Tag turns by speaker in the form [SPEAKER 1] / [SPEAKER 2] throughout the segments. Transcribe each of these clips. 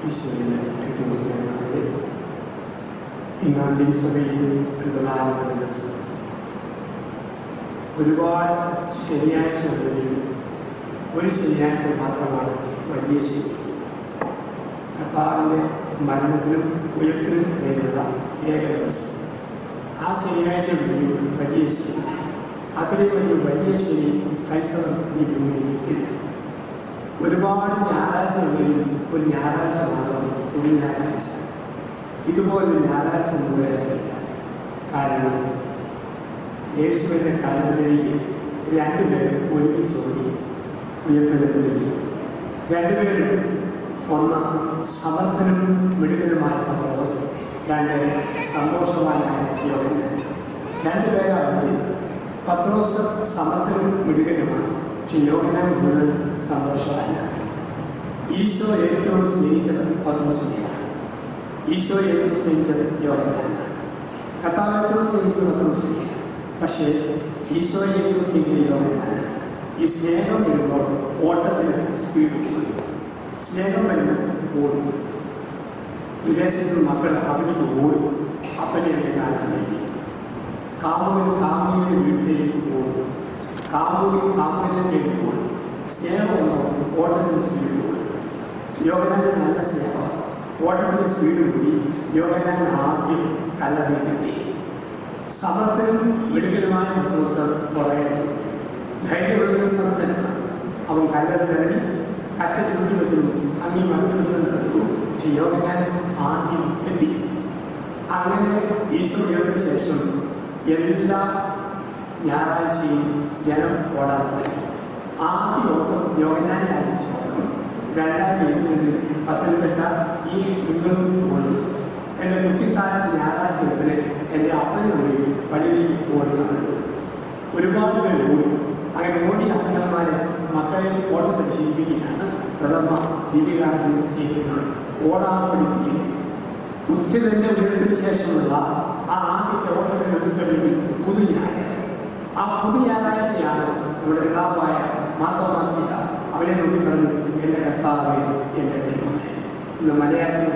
[SPEAKER 1] ഈശോയിലെ ഏറ്റവും സ്നേഹമുള്ളവരെ, ഇന്ന് തിരുസഭയിൽ ഒരു പ്രധാനപ്പെട്ട ദിവസം. ഒരുപാട് ശനിയാഴ്ചകളിൽ ഒരു ശനിയാഴ്ച മാത്രമാണ് വലിയ ശനി. കർത്താവിൻ്റെ മരണത്തിനും ഉയർപ്പിനും ഇടയിലുള്ള ഏക ദിവസം. ആ ശനിയാഴ്ചകളിൽ വലിയ ശനി. അത്രയും വലിയ ശനി ക്രൈസ്തവർ ഈ ഭൂമിയിൽ ഇല്ല. ഒരുപാട് ഞായറാഴ്ചകളിൽ ഒരു ഞായറാഴ്ച മാത്രം ഒരു ഞായറാഴ്ച. ഇതുപോലെ ഞായറാഴ്ച മുഴുവനായില്ല. കാരണം യേശുവിൻ്റെ കാലത്തിലേക്ക് രണ്ടുപേരും ഒരുമിച്ച് ഓടി ഉയർന്നെടുപ്പിലേക്ക്. രണ്ടുപേരും, ഒന്ന് സമർത്ഥനും മിടുക്കനുമായ പത്രോസ്, രണ്ട് സന്തോഷവാനായ യോഹന്നാൻ. രണ്ടുപേരാണ്. പത്രോസ് സമർത്ഥനും മിടുക്കനുമാണ്, പക്ഷെ യോഹന്നാൻ മുഴുവൻ സന്തോഷവാനാണ്. ഈശോ ഏറ്റവും സ്നേഹിച്ചത് പത്രോസിനെയാണ്. ഈശോ ഏറ്റവും സ്നേഹിച്ചത് യോഹന്നാനാണ്. കർത്താവ് ഏറ്റവും സ്നേഹിച്ചത് പത്രോസിനെയാണ്. പക്ഷേ ഈശോയെ ഏറ്റവും സ്നേഹിച്ചത് യോഹന്നാനാണ്. ഈ സ്നേഹം വരുമ്പോൾ ഓട്ടത്തിന് സ്പീഡ് കൂടും. സ്നേഹം വരുമ്പോൾ ഓടും. വിദേശത്തുള്ള മക്കൾ അവർക്ക് ഓടും അപ്പനെ കാണാൻ വേണ്ടി. കാമുകന് വീട്ടിലേക്ക് ഓടും. കാമുകനെ തേടി ഓടും. സ്നേഹമുണ്ടോ ഓട്ടത്തിന് സ്പീഡ് കൂടും. യോഹന്നാന് നല്ല സ്നേഹമാണ്. ഓട്ടത്തിന് സ്പീഡ് കൂടി. യോഹന്നാൻ ആദ്യം കല്ലറയിലെത്തി. സമർത്ഥനും മിടുക്കനുമായ പത്രോസ് പുറകെ. ധൈര്യമുള്ള സമർത്ഥനാണ്. അവൻ കല്ലറയിലിറങ്ങി കച്ച ചുരുക്കി വെച്ചു. അങ്ങ് മറ്റു വെച്ചു. യോഹന്നാൻ ആദ്യം എത്തി. അങ്ങനെ ഈശോ ഉയർന്ന ശേഷം എല്ലാ ഞായറാഴ്ചയും ജനം ഓടാൻ തുടങ്ങി. ആദ്യ ഓട്ടം യോഹന്നാൻ്റെ ആരംഭിച്ച ഓട്ടം 2020 പത്തനംതിട്ട ഈ നിങ്ങളും ഓടും. എൻ്റെ കുട്ടിക്കാലത്ത് ഞായറാഴ്ചകളിൽ എൻ്റെ അപ്പനുള്ളിൽ പള്ളിയിലേക്ക് ഓടുന്നുണ്ട്. ഒരുപാട് പേർ ഓടി. അങ്ങനെ ഓടി അപ്പന്മാരെ മക്കളെ ഓട്ടം പരിശീലിപ്പിക്കുകയാണ് പ്രഥമ ദിവ്യകാരുണ്യ സ്വീകരിക്കുന്നത്. ഓടാൻ പഠിപ്പിക്കുന്നത്. കുത്തി തന്നെ ഉയർന്നതിന് ശേഷമുള്ള ആ ആദ്യത്തെ ഓട്ടത്തിൻ്റെ ദിവസങ്ങളിൽ പുതുഞായർ. ആ പുതുഞായറാഴ്ചയാണ് നമ്മുടെ പിതാവായ മാർത്തോമാശ്ലീഹ അവനെ നോക്കി പറഞ്ഞു, എൻ്റെ കർത്താവേ, എൻ്റെ ദൈവമേ. ഇന്ന് മലയാളത്തിൽ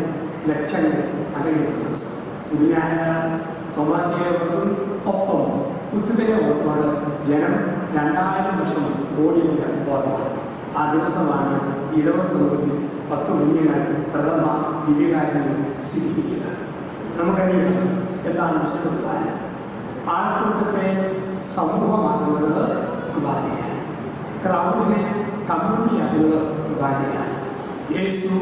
[SPEAKER 1] ലക്ഷങ്ങൾ മലയേറുന്ന ദിവസം പുതുഞായറാണ്. തോമാശ്ലീഹയോടൊപ്പം ഒപ്പം കുത്തിതന്നെ ഓർമ്മയാണ് ജനം 2000 വർഷം ഓടിയുടെ ഓർമ്മ. ആ ദിവസമാണ് ഇടവ സമൂഹത്തിൽ 10 കുഞ്ഞുങ്ങൾ പ്രഥമ ദിവ്യകാരുണ്യം സ്വീകരിക്കുക. നമുക്കറിയാം എന്താണ് വിശുദ്ധ കുർബാന. ആൾക്കൂട്ടത്തെ സമൂഹമാക്കുന്നത് കുർബാനയാണ്. ക്രൗഡിനെ കമ്മ്യൂണിറ്റിയാക്കുന്നത് കുർബാനയാണ്. യേശു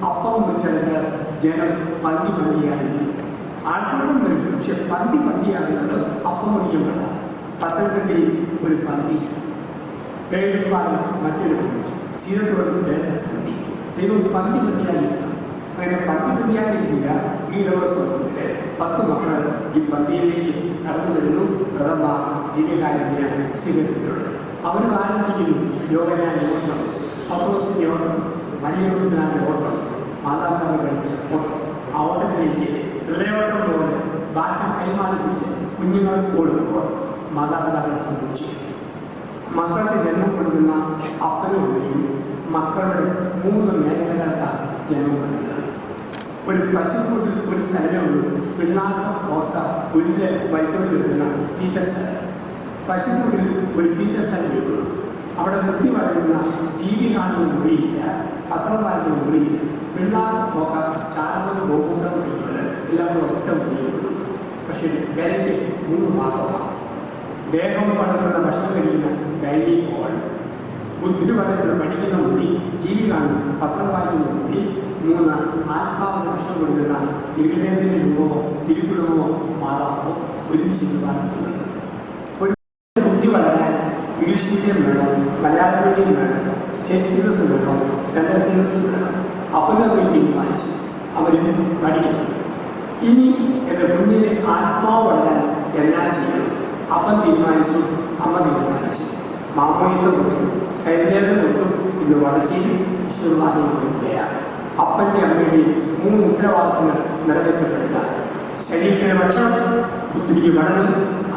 [SPEAKER 1] അപ്പം മുറിച്ചെടുത്ത് ജനം പന്തിയായിരുന്നു. ആൾക്കൂട്ടം വരും, പക്ഷെ പന്തിയാകുന്നത് അപ്പം മുറിക്കുമ്പോഴാണ്. പത്തനംതിട്ടയിൽ ഒരു പന്തി, പേഴുപാലം മറ്റൊരു പന്തി, സീരത്തോട് വേറെ പന്തി. ദൈവം പന്തിയായിരുന്നു. അങ്ങനെ പന്തിയായിരിക്കുക. ഈ ദിവസത്തിലെ 10 മക്കൾ ഈ പന്തിയിലേക്ക് കടന്നു വരുന്നു. പ്രഥമ ദിവ്യകാരുണ്യ സ്വീകരിക്കുന്നത് അവരും ആരംഭിക്കുന്നു. യോഹന്നാന്റെ ഓട്ടം, പത്രോസിന്റെ ഓട്ടം, മരിയനാന്റെ ഓട്ടം, മാതാപിതാക്കൾ കഴിച്ച ഓട്ടം. ആ ഓട്ടത്തിലേക്ക് ഹൃദയോട്ടം പോലെ ബാക്കി കൈമാറി പിടിച്ച് കുഞ്ഞുങ്ങൾ ഓടുമ്പോൾ മാതാപിതാക്കളെ സംഭവിച്ചു. മക്കൾക്ക് ജന്മം കൊടുക്കുന്ന അപ്പനും അമ്മയും മക്കളുടെ 3 മേഖലകൾക്കാണ് ജന്മം കൊടുക്കുക. ഒരു പശുക്കൂട്ടിൽ ഒരു സ്ഥലമേ ഉള്ളൂ. പിണ്ണാക്ക്, ഓട്ട, പുല്ല്, വൈക്കോല് വെക്കുന്ന തീറ്റ സ്ഥലം. പശുക്കൂട്ടിൽ ഒരു തീറ്റ സ്ഥലമേ ഉള്ളൂ. അവിടെ ബുദ്ധി വളരുന്ന TV കാണുന്ന മുറിയില്ല, പത്രം വായിക്കുന്ന മുറിയില്ല. പിണ്ണാക്ക്, ഓക്ക, ചാണകം, ഗോമൂത്രം, വൈക്കോല് എല്ലാം ഒറ്റ മുറിയുള്ളൂ. പക്ഷേ വിരയ്ക്ക് 3 ഭാഗമാണ്. ദേഹം വളർത്തുന്ന ഭക്ഷണം കഴിക്കുന്ന ഡൈനിങ് ഹോൾ, ബുദ്ധി വളരുന്ന പഠിക്കുന്ന മുറി, TV കാണുന്ന പത്രം വായിക്കുന്ന മുറി, 3 ആത്മാവിന് ഭക്ഷണം കൊടുക്കുന്ന തിരുവേദന രൂപമോ തിരുക്കുടുംബമോ മാതാവോ ഒരുമിച്ച് പ്രാർത്ഥിക്കുന്നത്. ഒരു ബുദ്ധി വളരാൻ ഇംഗ്ലീഷ് മീഡിയം വേണം, മലയാളം മീഡിയം വേണം, സ്റ്റേറ്റ് സിലബസ് വേണം, സെൻട്രൽ സിലബസ് വേണം. അപ്പനും തീരുമാനിച്ച് അവർ പഠിക്കണം. ഇനി എൻ്റെ കുഞ്ഞിനെ ആത്മാവ് വളരാൻ എന്നാ ചെയ്യണം? അപ്പൻ തീരുമാനിച്ചു, അമ്മ തീരുമാനിച്ചു. മാമോയിസ കൊടുത്തു, സൈന്യം കൊടുത്തു. ഇന്ന് വളർച്ചയിൽ വിശ്വമാനം കൊടുക്കുകയാണ്. അപ്പൻ്റെ അമ്മയുടെയും 3 ഉത്തരവാദിത്തങ്ങൾ നിറവേറ്റപ്പെടുക. ശരീരത്തിലെ ഭക്ഷണം, ബുദ്ധിക്ക് പഠനം,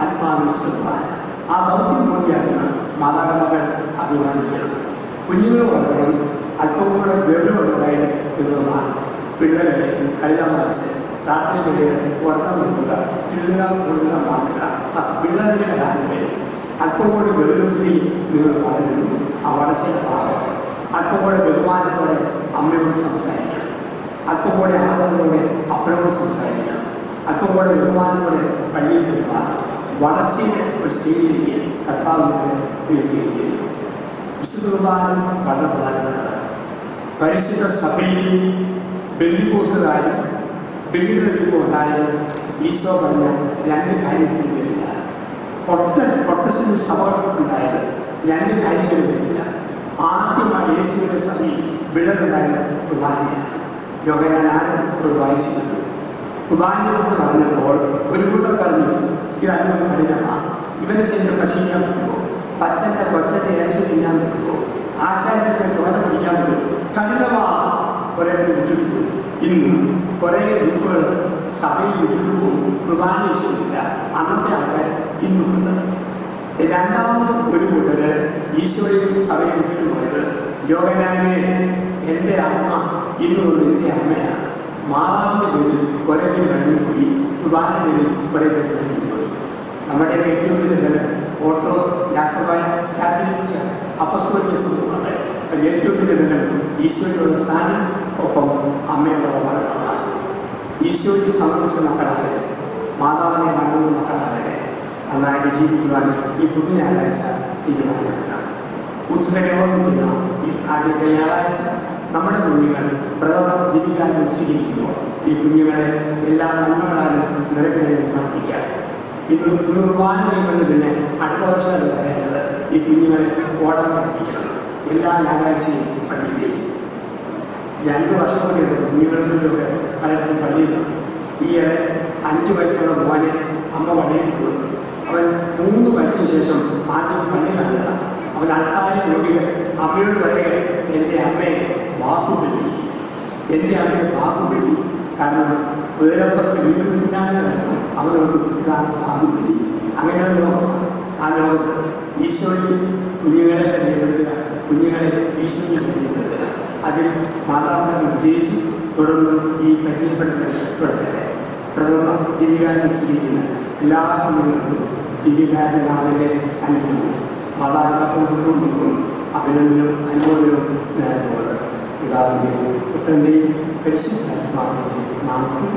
[SPEAKER 1] ആത്മാവിശ്വമാണ്. ആ ദൗത്യം പൂർത്തിയാക്കുന്ന മാതാപിതാക്കൾ അഭിമാനിക്കണം. കുഞ്ഞുങ്ങൾ വളരണം. അല്പം കൂടെ ഗൗരവമുള്ളതായിട്ട് മാറും. പിള്ളേരെ കളിതാമാസ് രാത്രികളിൽ ഉറക്കം കൊള്ളുക, പിള്ളുക, കൊള്ളുക മാറ്റുക. പിള്ളേരുടെ കാര്യങ്ങൾ അല്പം കൂടി ഗൗരവത്തിൽ നിങ്ങൾ പറയുന്നു. ആ വളർച്ചയുടെ ഭാഗമാണ്. അല്പം കൂടെ ബഹുമാനത്തോടെ അമ്മയോട് സംസാരിക്കണം, അല്പം കൂടെ ആദരവോടെ അപ്പനോട് സംസാരിക്കണം, അല്പം കൂടെ ബഹുമാനത്തോടെ പള്ളിയിൽ പെരുമാറണം. വളർച്ചയുടെ ഒരു സ്റ്റേജിലേക്ക് കർത്താവിനെ ഉയർത്തിയിരിക്കും. വിശുദ്ധ കുർബാന വളരെ പ്രധാനപ്പെട്ടതാണ്. പരിശുദ്ധ സഭയിൽ ബന്ധുക്കോസുകാരും ബലികൾക്കും ഉണ്ടായത് ഈശോ പറഞ്ഞ രണ്ട് കാര്യത്തിന് വരില്ല. പ്രൊട്ടസ്റ്റന്റ് സഭകൾ ഉണ്ടായത് രണ്ട് കാര്യത്തിന് വരില്ല. ആദ്യമായി യേശുവിന്റെ സഭയിൽ വിളവുണ്ടായത് കുർബാനയാണ്. യോഹന്നാൻ വായിച്ചിരുന്നു. കുർബാനയെ കുറിച്ച് പറഞ്ഞപ്പോൾ ഒരു കൂട്ടർ പറഞ്ഞു, ഇതല്പം കഠിനമാണ്, ഇവനെ ചെന്ന് ഭക്ഷിക്കാൻ പറ്റുമോ? പച്ചന്റെ കൊച്ചന്റെ ഇറച്ചി തിന്നാൻ പറ്റുമോ? ആശാരത്തെ ചോര പിടിക്കാൻ പറ്റുമോ? കഠിനമാണ്. കുറെ വിട്ടിട്ടു. ഇന്നും കുറെ ഗ്രൂപ്പുകൾ സഭയിൽ വിട്ടിട്ടു പോകും, കുർബാന ചെയ്തില്ല. അന്നത്തെ ആൾക്കാർ ഇന്നുമുണ്ട്. രണ്ടാമത് ഒരു കൂട്ടര് ഈശോയും സഭയിൽ വിട്ടു പോയത്, യോഹന്നാനെ എൻ്റെ അമ്മ ഇന്നും എൻ്റെ അമ്മയാണ്. മാതാവിൻ്റെ പേരിൽ കുറെ പേര് കഴിഞ്ഞുപോയി, കുർബാന പേരിൽ കുറെ പേര് കഴിഞ്ഞുപോയി. നമ്മുടെ ഏറ്റവും വലിയ ബലം ഓർത്തഡോക്സ്, യാക്കോബായ, കാത്തലിക്, അപ്പസ്തോലിക സമൂഹമാണ്. ഏറ്റവും വലിയ ബലം ഈശോയുടെ സ്ഥാനം, ഒപ്പം അമ്മയുടെ വളർന്നതാണ്. ഈശോയ്ക്ക് സമർപ്പിച്ച മക്കളാകട്ടെ, മാതാവിനെ മറന്ന മക്കളാകട്ടെ, നന്നായിട്ട് ജീവിക്കുവാൻ ഈ പുതു ഞായറാഴ്ച തീരുമാനമെടുക്കാം. ഉത്തരയോർമ്മിക്കുന്ന ഈ ആദ്യത്തെ ഞായറാഴ്ച നമ്മുടെ കുഞ്ഞുങ്ങൾ പ്രഥമ ദിവികാരം സ്വീകരിക്കുമ്പോൾ ഈ കുഞ്ഞുങ്ങളെ എല്ലാ നന്മകളാലും നിറയ്ക്കണമെന്ന് പ്രാർത്ഥിക്കാം. ഇന്ന് കുർബാനകൾ പിന്നെ അടുത്ത വർഷം അത് പറയേണ്ടത് ഈ കുഞ്ഞുങ്ങളെ ഓടാൻ പഠിപ്പിക്കണം. എല്ലാ ഞായറാഴ്ചയും പള്ളിയിലേക്ക് 2 വർഷം കൂടിയാണ് കുഞ്ഞുങ്ങളിലൊക്കെ പലർക്കും പള്ളിയിൽ നിന്ന്. ഈയിടെ 5 വയസ്സുള്ള മോനെ അമ്മ പള്ളിയിൽ പോയി. അവൻ 3 വയസ്സിന് ശേഷം ആദ്യം പള്ളി നല്ലതാണ്. അവൻ ആൾക്കാരെ നോക്കിയിട്ട് അമ്മയോട് പറയുക, എൻ്റെ അമ്മയെ ബാഹുബലി, എൻ്റെ അമ്മയെ ബാഹുബലി. കാരണം വേറൊക്കെ വിമർശിക്കാനും അവർക്ക് ഇതാണ് ബാഹുബലി. അങ്ങനെ ഒരു ലോകമാണ്. ആ ലോകത്ത് ഈശോയ്ക്ക് കുഞ്ഞുങ്ങളെ പരിചയപ്പെടുത്തുക, കുഞ്ഞുങ്ങളെ ഈശോയ്ക്ക് പരിചയപ്പെടുത്തുക. അതിൽ മാതാപിതാക്കൾ വിജയിച്ച് തുടർന്ന് ഈ പരിചയപ്പെടുത്തൽ തുടരട്ടെ. പ്രഥമ ദിവികാരം സ്വീകരിക്കുന്ന എല്ലാ കുഞ്ഞുങ്ങൾക്കും ദിവികാരനാഥൻ്റെ അനുഗ്രഹവും മാതാപിതാക്കൾക്കും അഭിനന്ദനവും അനുമോദനവും നേർന്നുകൊണ്ട് പിതാവിൻ്റെയും പുത്രൻ്റെയും പരിശുദ്ധാത്മാവിൻ്റെയും നാമത്തിൽ